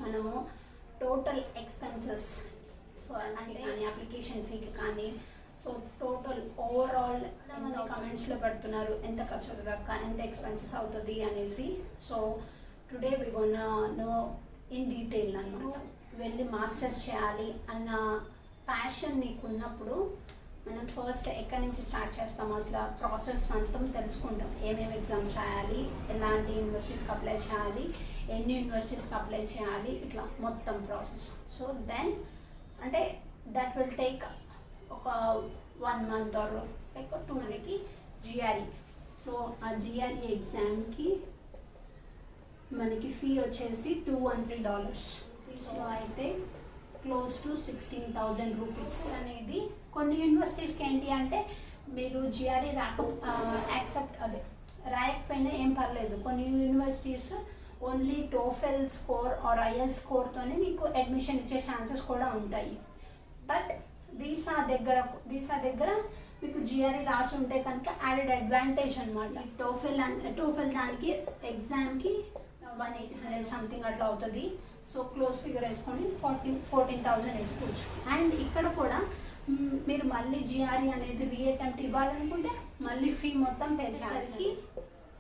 మనము total expenses అంటే కానీ అప్లికేషన్ ఫీకి కానీ సో టోటల్ ఓవరాల్ కమెంట్స్లో పెడుతున్నారు ఎంత ఖర్చు అవుతుంది అక్క, ఎంత ఎక్స్పెన్సెస్ అవుతుంది అనేసి. So today we gonna know in detail అన్నమాట. వెళ్ళి మాస్టర్స్ చేయాలి అన్న ప్యాషన్ నీకు ఉన్నప్పుడు మనం ఫస్ట్ ఎక్కడి నుంచి స్టార్ట్ చేస్తాం, అసలు ప్రాసెస్ మొత్తం తెలుసుకుంటాం. ఏమేమి ఎగ్జామ్స్ రాయాలి, ఎలాంటి యూనివర్సిటీస్కి అప్లై చేయాలి, ఎన్ని యూనివర్సిటీస్కి అప్లై చేయాలి, ఇట్లా మొత్తం ప్రాసెస్. సో దెన్ అంటే దట్ విల్ టేక్ ఒక 1 month or like 2 weeks GRE. సో ఆ జిఆర్ఈ ఎగ్జామ్కి మనకి ఫీ వచ్చేసి $213. సో అయితే క్లోజ్ టు 16,000 రూపీస్ అనేది. కొన్ని యూనివర్సిటీస్కి ఏంటి అంటే మీరు జిఆర్ఈ రాయకపోయినా ఏం పర్లేదు. కొన్ని universities only TOEFL score or IELTS స్కోర్తోనే మీకు అడ్మిషన్ ఇచ్చే ఛాన్సెస్ కూడా ఉంటాయి. బట్ వీసా దగ్గర మీకు జిఆర్ఈ రాసి ఉంటే కనుక యాడెడ్ అడ్వాంటేజ్ అనమాట. టోఫెల్ దానికి ఎగ్జామ్కి 1,800 సంథింగ్ అట్లా అవుతుంది. సో క్లోజ్ ఫిగర్ వేసుకొని 14,000 వేసుకోవచ్చు. అండ్ ఇక్కడ కూడా మీరు మళ్ళీ జిఆర్ఈ అనేది రీఅటెంప్ట్ ఇవ్వాలనుకుంటే మళ్ళీ ఫీ మొత్తం పే చేయాలి.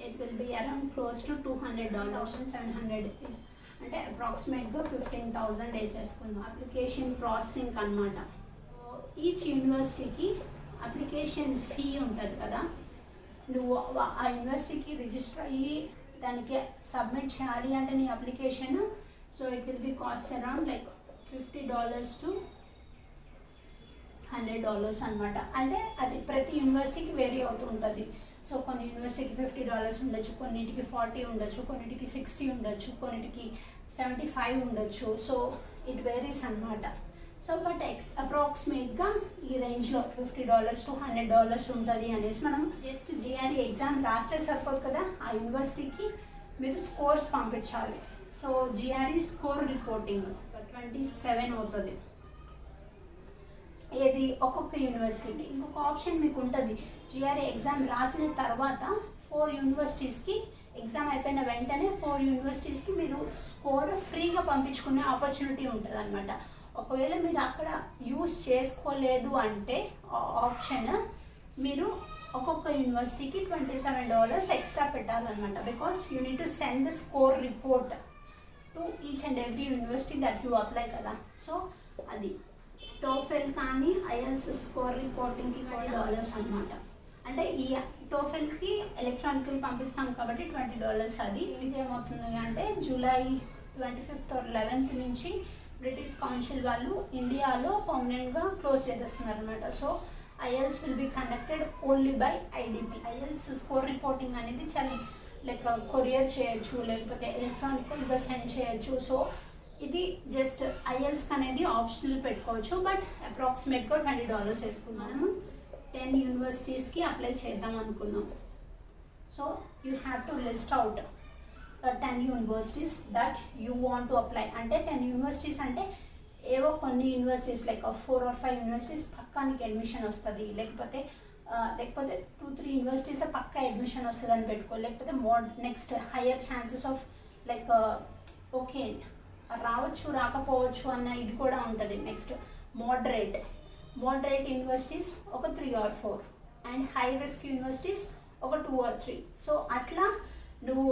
It will be around close to $200, 700 అంటే అప్రాక్సిమేట్గా 15,000 వేసేసుకుందాం. అప్లికేషన్ ప్రాసెసింగ్ అనమాట. ఈచ్ యూనివర్సిటీకి అప్లికేషన్ ఫీ ఉంటుంది కదా, నువ్వు ఆ యూనివర్సిటీకి రిజిస్టర్ అయ్యి దానికి సబ్మిట్ చేయాలి అంటే నీ application. So it will be cost around like $50 to $100 అనమాట. అంటే అది ప్రతి యూనివర్సిటీకి వేరీ అవుతూ ఉంటుంది. సో కొన్ని యూనివర్సిటీకి $50 ఉండొచ్చు, కొన్నిటికి 40 ఉండొచ్చు, కొన్నిటికి 60 ఉండొచ్చు, కొన్నిటికి 75 ఉండొచ్చు. సో ఇట్ వేరీస్ అనమాట. సో బట్ అప్రాక్సిమేట్గా ఈ రేంజ్లో $50 to $100 ఉంటుంది అనేసి మనం జస్ట్ జిఆర్ఈ ఎగ్జామ్ రాస్తే సరిపోదు కదా, ఆ యూనివర్సిటీకి మీరు స్కోర్స్ పంపించాలి. సో జిఆర్ఈ స్కోర్ రిపోర్టింగ్ 27 అవుతుంది. ఏది ఒక్కొక్క యూనివర్సిటీకి. ఇంకొక ఆప్షన్ మీకు ఉంటుంది, జిఆర్ఈ ఎగ్జామ్ రాసిన తర్వాత 4 యూనివర్సిటీస్కి ఎగ్జామ్ అయిపోయిన వెంటనే 4 యూనివర్సిటీస్కి మీరు స్కోర్ ఫ్రీగా పంపించుకునే ఆపర్చునిటీ ఉంటుంది అనమాట. ఒకవేళ మీరు అక్కడ యూస్ చేసుకోలేదు అంటే ఆప్షన్ మీరు ఒక్కొక్క యూనివర్సిటీకి $27 ఎక్స్ట్రా పెట్టాలన్నమాట. Because you need to send the score report to each and every university that you apply కదా. సో అది టోఫెల్ కానీ ఐఎల్స్ స్కోర్ రిపోర్టింగ్కి $20 అనమాట. అంటే ఈ టోఫెల్కి ఎలక్ట్రానికల్ పంపిస్తాం కాబట్టి $20. అది ఏమవుతుంది అంటే జూలై 25th or 11th నుంచి బ్రిటిష్ కౌన్సిల్ వాళ్ళు ఇండియాలో పర్మనెంట్గా క్లోజ్ చేసేస్తున్నారు అనమాట. So IELTS will be conducted only by IDP. IELTS score reporting అనేది చాలా లైక్ కొరియర్ చేయొచ్చు, లేకపోతే ఎలక్ట్రానికల్గా సెండ్ చేయొచ్చు. సో ఇది జస్ట్ ఐఎల్స్కి అనేది ఆప్షనల్ పెట్టుకోవచ్చు. బట్ అప్రాక్సిమేట్గా $20 వేసుకున్నాం. మనము 10 యూనివర్సిటీస్కి అప్లై చేద్దాం అనుకున్నాం. So you have to list out 10 universities that you want to apply. అంటే 10 universities అంటే ఏవో కొన్ని యూనివర్సిటీస్ లైక్ 4 or 5 యూనివర్సిటీస్ పక్కా నీకు అడ్మిషన్ వస్తుంది, లేకపోతే 2-3 యూనివర్సిటీస్ పక్కా అడ్మిషన్ వస్తుంది అని పెట్టుకో. లేకపోతే next higher chances of like okay రావచ్చు రాకపోవచ్చు అన్న ఇది కూడా ఉంటుంది. నెక్స్ట్ మోడరేట్ యూనివర్సిటీస్ ఒక 3 or 4 and high risk universities ఒక 2 or 3. సో అట్లా నువ్వు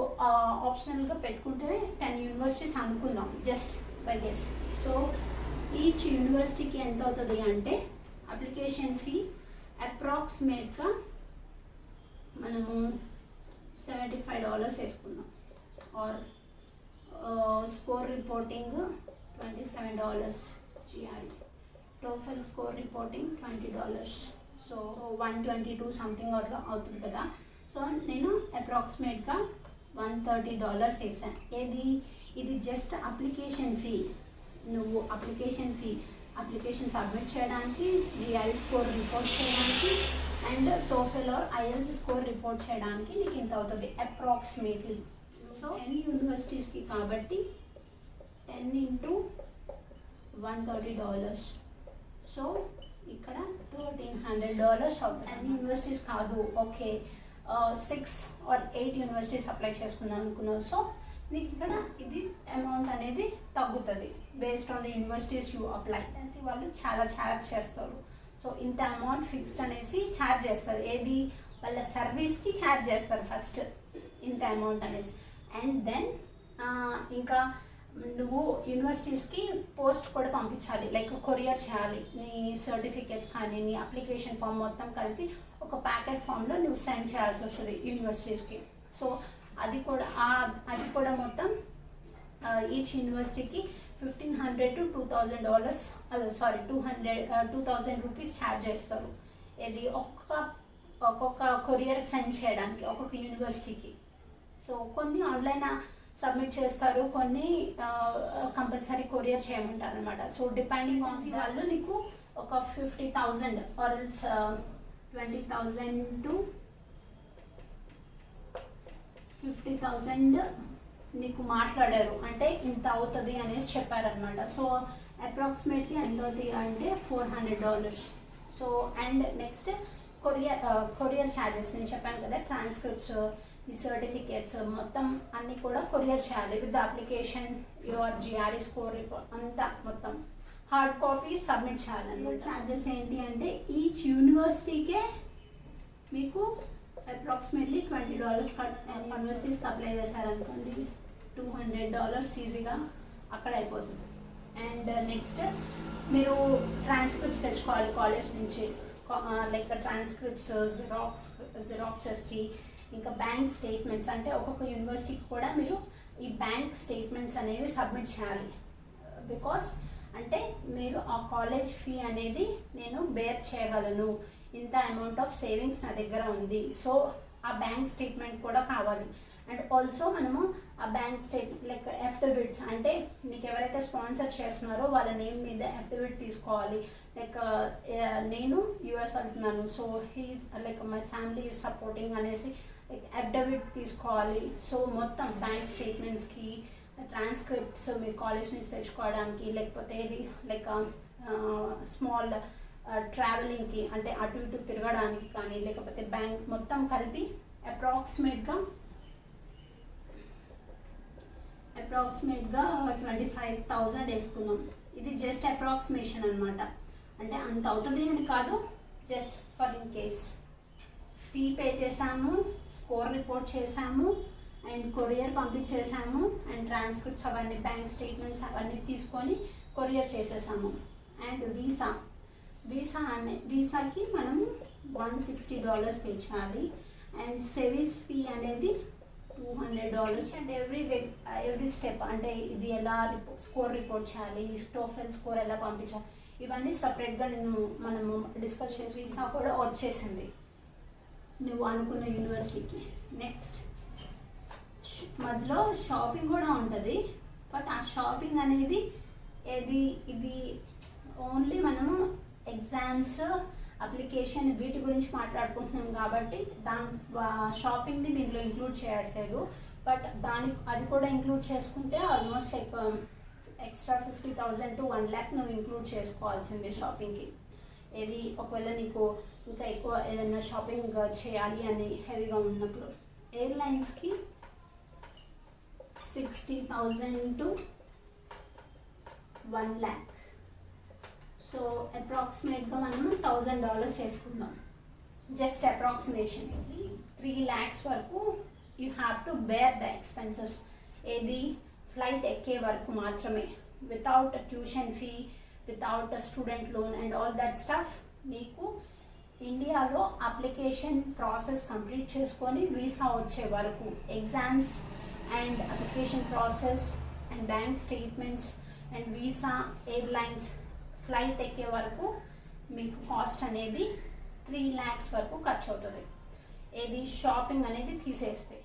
ఆప్షనల్గా పెట్టుకుంటే 10 యూనివర్సిటీస్ అనుకుందాం just by guess. So each యూనివర్సిటీకి ఎంత అవుతుంది అంటే అప్లికేషన్ ఫీ అప్రాక్సిమేట్గా మనము $75 వేసుకుందాం. Or score reporting $27 GRE, TOEFL score reporting $20. So 122 something అట్లా అవుతుంది కదా. సో నేను అప్రాక్సిమేట్గా $130 వేసాను. ఇది జస్ట్ అప్లికేషన్ ఫీ. నువ్వు అప్లికేషన్ సబ్మిట్ చేయడానికి, జిఆర్ఈ స్కోర్ రిపోర్ట్ చేయడానికి and TOEFL or IELTS score report చేయడానికి నీకు ఇంత అవుతుంది అప్రాక్సిమేట్లీ. సో 10 యూనివర్సిటీస్కి కాబట్టి 10 into $130. సో ఇక్కడ $1,300 అవుతుంది. అన్ని యూనివర్సిటీస్ కాదు, ఓకే 6 or 8 యూనివర్సిటీస్ అప్లై చేసుకుందాం అనుకున్నావు. సో నీకు ఇక్కడ ఇది అమౌంట్ అనేది తగ్గుతుంది based on the universities you apply అనేసి వాళ్ళు చాలా ఛార్జ్ చేస్తారు. సో ఇంత అమౌంట్ ఫిక్స్డ్ అనేసి ఛార్జ్ చేస్తారు. ఏది వాళ్ళ సర్వీస్కి ఛార్జ్ చేస్తారు ఫస్ట్ ఇంత అమౌంట్ అనేసి. అండ్ దెన్ ఇంకా నువ్వు యూనివర్సిటీస్కి పోస్ట్ కూడా పంపించాలి, లైక్ కొరియర్ చేయాలి. నీ సర్టిఫికేట్స్ కానీ నీ అప్లికేషన్ ఫామ్ మొత్తం కలిపి ఒక ప్యాకెట్ ఫామ్లో నువ్వు సెండ్ చేయాల్సి వస్తుంది యూనివర్సిటీస్కి. సో అది కూడా మొత్తం ఈచ్ యూనివర్సిటీకి $1,500 to $2,000 $2,000 రూపీస్ ఛార్జ్ చేస్తారు. ఇది ఒక్కొక్క కొరియర్ సెండ్ చేయడానికి ఒక్కొక్క యూనివర్సిటీకి. సో కొన్ని ఆన్లైన్ సబ్మిట్ చేస్తారు, కొన్ని కంపల్సరీ కొరియర్ చేయమంటారు అనమాట. సో డిపెండింగ్ ఆన్ వాళ్ళు నీకు ఒక 50,000 ఆర్ ఎల్స్ 20,000 to 50,000 నీకు మాట్లాడారు అంటే ఇంత అవుతుంది అనేసి చెప్పారనమాట. సో అప్రాక్సిమేట్లీ ఎంత అవుతుంది అంటే $400. So and next courier charges నేను చెప్పాను కదా, ట్రాన్స్క్రిప్ట్స్, ఈ సర్టిఫికేట్స్ మొత్తం అన్నీ కూడా కొరియర్ చేయాలి with application, your GRE score report అంతా మొత్తం హార్డ్ కాపీ సబ్మిట్ చేయాలి. ఛార్జెస్ ఏంటి అంటే ఈచ్ యూనివర్సిటీకే మీకు అప్రాక్సిమేట్లీ $20 యూనివర్సిటీస్కి అప్లై చేశారనుకోండి $200 ఈజీగా అక్కడ అయిపోతుంది. అండ్ నెక్స్ట్ మీరు ట్రాన్స్క్రిప్ట్స్ తెచ్చుకోవాలి కాలేజ్ నుంచి, లైక్ ట్రాన్స్క్రిప్ట్స్, జిరాక్సెస్కి, ఇంకా బ్యాంక్ స్టేట్మెంట్స్. అంటే ఒక్కొక్క యూనివర్సిటీకి కూడా మీరు ఈ బ్యాంక్ స్టేట్మెంట్స్ అనేవి సబ్మిట్ చేయాలి. బికాస్ అంటే మీరు ఆ కాలేజ్ ఫీ అనేది నేను బేర్ చేయగలను, ఇంత అమౌంట్ ఆఫ్ సేవింగ్స్ నా దగ్గర ఉంది. సో ఆ బ్యాంక్ స్టేట్మెంట్ కూడా కావాలి. అండ్ ఆల్సో మనము ఆ బ్యాంక్ స్టేట్మెంట్ లైక్ అఫిడవిట్స్, అంటే మీకు ఎవరైతే స్పాన్సర్ చేస్తున్నారో వాళ్ళ నేమ్ మీద అఫిడవిట్ తీసుకోవాలి. లైక్ నేను US వెళ్తున్నాను, so he's like my family is supporting అనేసి లైక్ అఫిడవిట్ తీసుకోవాలి. సో మొత్తం బ్యాంక్ స్టేట్మెంట్స్కి, ట్రాన్స్క్రిప్ట్స్ మీరు కాలేజ్ నుంచి తెచ్చుకోవడానికి, లేకపోతే లైక్ స్మాల్ ట్రావెలింగ్కి అంటే అటు ఇటు తిరగడానికి కానీ, లేకపోతే బ్యాంక్ మొత్తం కలిపి అప్రాక్సిమేట్గా 25,000 వేసుకుందాం. ఇది జస్ట్ అప్రాక్సిమేషన్ అనమాట, అంటే అంత అవుతుంది అని కాదు, just for in case. Fee pay చేసాము, స్కోర్ రిపోర్ట్ చేసాము, అండ్ కొరియర్ పంపించేసాము, అండ్ ట్రాన్స్క్రిప్ట్స్ అవన్నీ బ్యాంక్ స్టేట్మెంట్స్ అవన్నీ తీసుకొని కొరియర్ చేసేసాము. అండ్ వీసాకి మనము $160 పే చేయాలి. అండ్ సెవీస్ ఫీ అనేది $200. అండ్ ఎవ్రీ స్టెప్ అంటే ఇది ఎలా స్కోర్ రిపోర్ట్ చేయాలి, టోఫెల్ స్కోర్ ఎలా పంపించాలి, ఇవన్నీ సపరేట్గా మనము డిస్కస్ చేసి వీసా కూడా వచ్చేసింది నువ్వు అనుకున్న యూనివర్సిటీకి. నెక్స్ట్ మధ్యలో షాపింగ్ కూడా ఉంటుంది. బట్ ఆ షాపింగ్ అనేది ఇది ఓన్లీ మనము ఎగ్జామ్స్, అప్లికేషన్ వీటి గురించి మాట్లాడుకుంటున్నాం కాబట్టి షాపింగ్ని దీంట్లో ఇంక్లూడ్ చేయట్లేదు. బట్ అది కూడా ఇంక్లూడ్ చేసుకుంటే almost like extra 50,000 to 1 lakh నువ్వు ఇంక్లూడ్ చేసుకోవాల్సిందే షాపింగ్కి. ఒకవేళ నీకు ఇంకా ఎక్కువ ఏదైనా షాపింగ్ చేయాలి అని హెవీగా ఉన్నప్పుడు. ఎయిర్లైన్స్కి 60,000 to 1 lakh. సో అప్రాక్సిమేట్గా మనము $1,000 చేసుకుందాం. Just approximation. 3 lakhs వరకు you have to bear the expenses. Flight ఎక్కే వరకు మాత్రమే, without tuition fee, without student loan and all that stuff. మీకు ఇండియాలో అప్లికేషన్ ప్రాసెస్ కంప్లీట్ చేసుకొని వీసా వచ్చే వరకు, exams and application process and bank statements and visa, airlines, flight ఎక్కే వరకు మీకు కాస్ట్ అనేది 3 lakhs వరకు ఖర్చు అవుతుంది. షాపింగ్ అనేది తీసేస్తే.